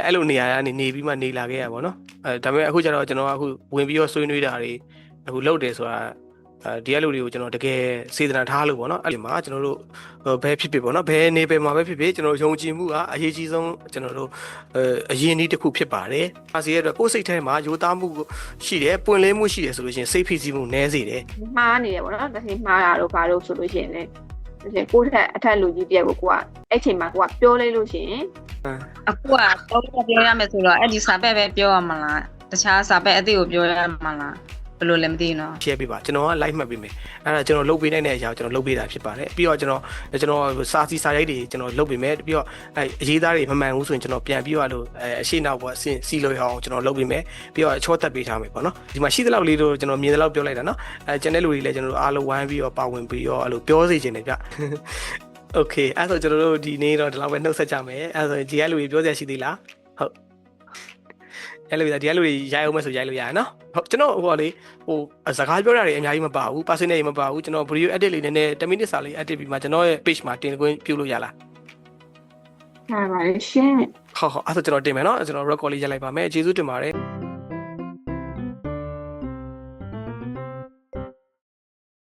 အဲ့လိုနေရာကနေနေပြီးမှနေလာခဲ့ရပါတော့ဒါပေမဲ့အခုကျတော့ကျွန်တော်ကအခုဝင်ပြီးတော့ဆွေးနွေးတာတွေအခုလုပ်တယ်ဆိုတာဒီအလုပ်တွေကိုကျွန်တော်တကယ်စေတနာထားလို့ပေါ့နော်အဲ့ဒီမှာကျွန်တော်တို့ဘယ်ဖြစ်ဖြစ်ပေါ့နော်ဘယ်နေပယ်မှာပဲဖြစ်ဖြစ်ကျွန်တော်ယုံကြည်မှုကအရေးကြီးဆုံးကျွန်တော်တို့အရင်နည်းတစ်ခုဖြစ်ပါတယ်။အားစီရဲ့အတွက်ကိုယ်စိတ်ထဲမှာယိုသားမှုရှိတယ်ပွင့်လင်းမှုရှိတယ်ဆိုလို့ရှိရင်စိတ်ဖိစီးမှုနည်းစေတယ်။မှားနေတယ်ပေါ့နော်။ဒါချင်းမှားတာတော့ဘာလို့ဆိုလို့ရှိရင်လည်းကိုယ့်အထက်လူကြီးတယောက်ကိုအဲ့ချိန်မှာကိုကပြောလိုက်လို့ရှိရင်အခုကတော့ပြောရမယ်ဆိုတော့အဲ့ဒီစာပဲပြောရမှာလားတခြားစာပဲအသေးကိုပြောရမှာလားဘယ်လိုလဲမသိဘူးနော် share ပေးပါကျွန်တော်က live မှတ်ပေးမယ်အဲ့ဒါကျွန်တော်လုပ်ပေးနိုင်တဲ့အရာကိုကျွန်တော်လုပ်ပေးတာဖြစ်ပါတယ်ပြီးတော့ကျွန်တော်စာစီစာရိုက်တွေကျွန်တော်လုပ်ပေးမယ်ပြီးတော့အရေးသားတွေမမှန်ဘူးဆိုရင်ကျွန်တော်ပြန်ပြီးတော့လို့အရှိနောက်ပေါ့စီလို့ရအောင်ကျွန်တော်လုပ်ပေးမယ်ပြီးတော့ချောသက်ပေးထားမယ်ပေါ့နော်ဒီမှာရှိတဲ့လောက်လေးတို့ကျွန်တော်မြင်တဲ့လောက်ပြောလိုက်တာနော်ကျန်တဲ့လူတွေလည်းကျွန်တော်တို့အားလုံးဝိုင်းပြီးတော့ပါဝင်ပြီးတော့အဲ့လိုပြောစေချင်တယ်ဗျโอเคအဲ့ဆိုကျွန်တော်တို့ဒီနေ့တော့ဒီလောက်ပဲနှုတ်ဆက်ကြမယ်အဲ့ဆိုဒီကလူတွေပြောစရာရှိသေးလားဟုတ်အဲ့လိုဒီကလူတွေရိုက်အောင်မယ်ဆိုရိုက်လို့ရတယ်နော်ဟုတ်ကျွန်တော်ဟိုလေစကားပြောတာတွေအများကြီးမပါဘူး personal တွေမပါဘူးကျွန်တော် video edit လေးနည်းနည်း10 minutes စာလေး edit ပြီးမှကျွန်တော်ရဲ့ page မှာတင်ခွင့်ပြုလို့ရလားဟုတ်ပါရဲ့ရှင်ဟုတ်အဲ့ဆိုကျွန်တော်တင်မယ်နော်ကျွန်တော် record လေးရိုက်လိုက်ပါမယ်ကျေးဇူးတင်ပါတယ်